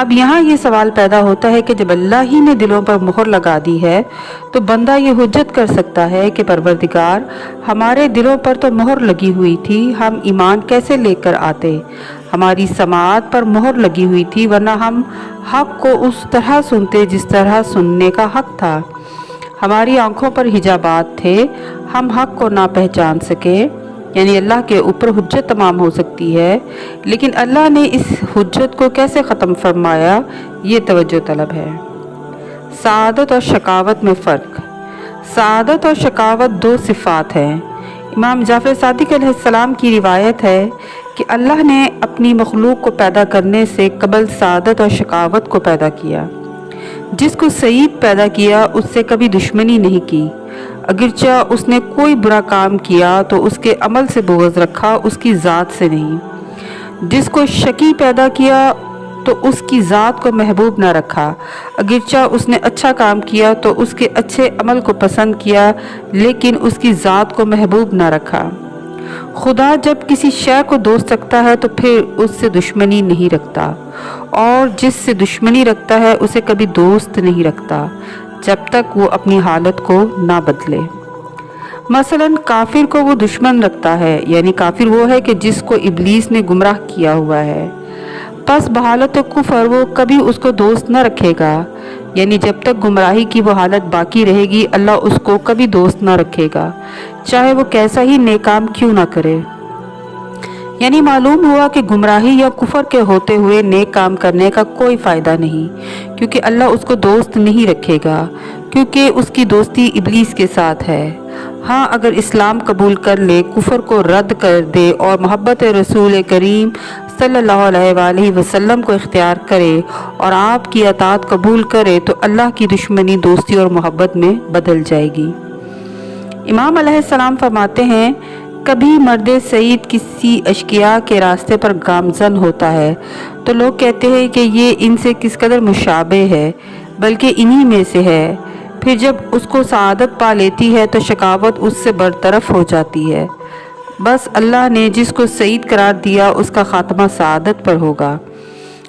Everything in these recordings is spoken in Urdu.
اب یہاں یہ سوال پیدا ہوتا ہے کہ جب اللہ ہی نے دلوں پر مہر لگا دی ہے تو بندہ یہ حجت کر سکتا ہے کہ پروردگار ہمارے دلوں پر تو مہر لگی ہوئی تھی، ہم ایمان کیسے لے کر آتے؟ ہماری سماعت پر مہر لگی ہوئی تھی، ورنہ ہم حق کو اس طرح سنتے جس طرح سننے کا حق تھا۔ ہماری آنکھوں پر حجابات تھے، ہم حق کو نہ پہچان سکے۔ یعنی اللہ کے اوپر حجت تمام ہو سکتی ہے، لیکن اللہ نے اس حجت کو کیسے ختم فرمایا، یہ توجہ طلب ہے۔ سعادت اور شقاوت میں فرق۔ سعادت اور شقاوت دو صفات ہیں۔ امام جعفر صادق علیہ السلام کی روایت ہے کہ اللہ نے اپنی مخلوق کو پیدا کرنے سے قبل سعادت اور شقاوت کو پیدا کیا۔ جس کو سعید پیدا کیا اس سے کبھی دشمنی نہیں کی، اگرچہ اس نے کوئی برا کام کیا تو اس کے عمل سے بغض رکھا، اس کی ذات سے نہیں۔ جس کو شقی پیدا کیا تو اس کی ذات کو محبوب نہ رکھا، اگرچہ اس نے اچھا کام کیا تو اس کے اچھے عمل کو پسند کیا، لیکن اس کی ذات کو محبوب نہ رکھا۔ خدا جب کسی شے کو دوست رکھتا ہے تو پھر اس سے دشمنی نہیں رکھتا، اور جس سے دشمنی رکھتا ہے اسے کبھی دوست نہیں رکھتا جب تک وہ اپنی حالت کو نہ بدلے۔ مثلا کافر کو وہ دشمن رکھتا ہے، یعنی کافر وہ ہے کہ جس کو ابلیس نے گمراہ کیا ہوا ہے، پس بحالت کفر وہ کبھی اس کو دوست نہ رکھے گا، یعنی جب تک گمراہی کی وہ حالت باقی رہے گی اللہ اس کو کبھی دوست نہ رکھے گا، چاہے وہ کیسا ہی نیک کام کیوں نہ کرے۔ یعنی معلوم ہوا کہ گمراہی یا کفر کے ہوتے ہوئے نیک کام کرنے کا کوئی فائدہ نہیں، کیونکہ اللہ اس کو دوست نہیں رکھے گا، کیونکہ اس کی دوستی ابلیس کے ساتھ ہے۔ ہاں اگر اسلام قبول کر لے، کفر کو رد کر دے اور محبت رسول کریم صلی اللہ علیہ وآلہ وسلم کو اختیار کرے اور آپ کی اطاعت قبول کرے تو اللہ کی دشمنی دوستی اور محبت میں بدل جائے گی۔ امام علیہ السلام فرماتے ہیں، کبھی مرد سعید کسی اشقیاء کے راستے پر گامزن ہوتا ہے تو لوگ کہتے ہیں کہ یہ ان سے کس قدر مشابہ ہے، بلکہ انہی میں سے ہے۔ پھر جب اس کو سعادت پا لیتی ہے تو شقاوت اس سے برطرف ہو جاتی ہے۔ بس اللہ نے جس کو سعید قرار دیا اس کا خاتمہ سعادت پر ہوگا،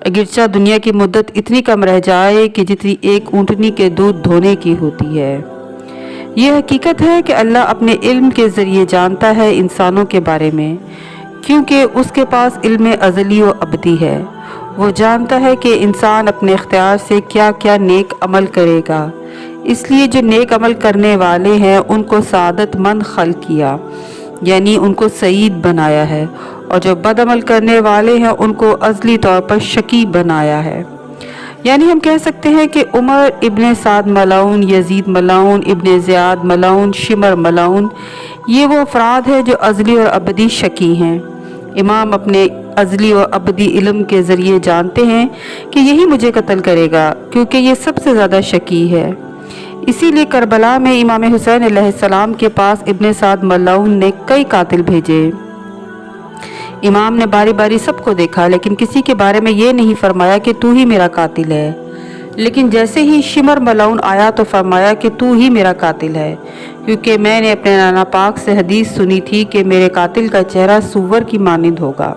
اگرچہ دنیا کی مدت اتنی کم رہ جائے کہ جتنی ایک اونٹنی کے دودھ دھونے کی ہوتی ہے۔ یہ حقیقت ہے کہ اللہ اپنے علم کے ذریعے جانتا ہے انسانوں کے بارے میں، کیونکہ اس کے پاس علم ازلی و ابدی ہے۔ وہ جانتا ہے کہ انسان اپنے اختیار سے کیا کیا نیک عمل کرے گا، اس لیے جو نیک عمل کرنے والے ہیں ان کو سعادت مند خلق کیا، یعنی ان کو سعید بنایا ہے، اور جو بد عمل کرنے والے ہیں ان کو ازلی طور پر شقی بنایا ہے۔ یعنی ہم کہہ سکتے ہیں کہ عمر ابن سعد ملعون، یزید ملعون، ابن زیاد ملعون، شمر ملعون، یہ وہ افراد ہیں جو ازلی اور ابدی شقی ہیں۔ امام اپنے ازلی و ابدی علم کے ذریعے جانتے ہیں کہ یہی مجھے قتل کرے گا، کیونکہ یہ سب سے زیادہ شقی ہے۔ اسی لیے کربلا میں امام حسین علیہ السلام کے پاس ابن سعد ملعون نے کئی قاتل بھیجے۔ امام نے باری باری سب کو دیکھا، لیکن کسی کے بارے میں یہ نہیں فرمایا کہ تو ہی میرا قاتل ہے، لیکن جیسے ہی شمر ملعون آیا تو فرمایا کہ تو ہی میرا قاتل ہے، کیونکہ میں نے اپنے نانا پاک سے حدیث سنی تھی کہ میرے قاتل کا چہرہ سور کی مانند ہوگا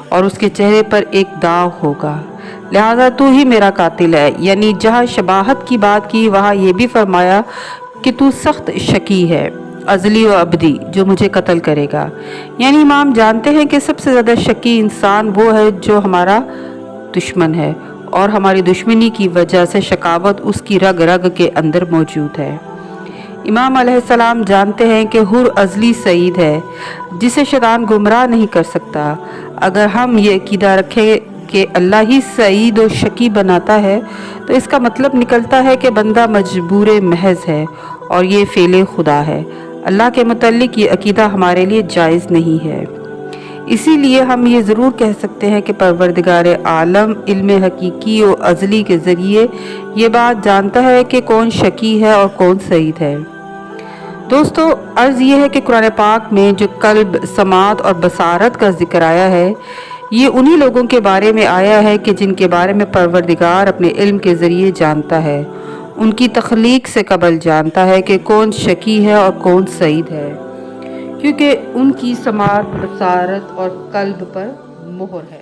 اور اس کے چہرے پر ایک داغ ہوگا، لہذا تو ہی میرا قاتل ہے۔ یعنی جہاں شباہت کی بات کی وہاں یہ بھی فرمایا کہ تو سخت شقی ہے، ازلی و ابدی، جو مجھے قتل کرے گا۔ یعنی امام جانتے ہیں کہ سب سے زیادہ شقی انسان وہ ہے جو ہمارا دشمن ہے، اور ہماری دشمنی کی وجہ سے شقاوت اس کی رگ رگ کے اندر موجود ہے۔ امام علیہ السلام جانتے ہیں کہ حر ازلی سعید ہے جسے شیطان گمراہ نہیں کر سکتا۔ اگر ہم یہ عقیدہ رکھیں کہ اللہ ہی سعید و شقی بناتا ہے تو اس کا مطلب نکلتا ہے کہ بندہ مجبور محض ہے اور یہ فعل خدا ہے۔ اللہ کے متعلق یہ عقیدہ ہمارے لیے جائز نہیں ہے۔ اسی لیے ہم یہ ضرور کہہ سکتے ہیں کہ پروردگار عالم علم حقیقی و ازلی کے ذریعے یہ بات جانتا ہے کہ کون شقی ہے اور کون سعید ہے۔ دوستو، عرض یہ ہے کہ قرآن پاک میں جو قلب، سماعت اور بصارت کا ذکر آیا ہے، یہ انہی لوگوں کے بارے میں آیا ہے کہ جن کے بارے میں پروردگار اپنے علم کے ذریعے جانتا ہے، ان کی تخلیق سے قبل جانتا ہے کہ کون شقی ہے اور کون سعید ہے، کیونکہ ان کی سماعت، بصارت اور قلب پر مہر ہے۔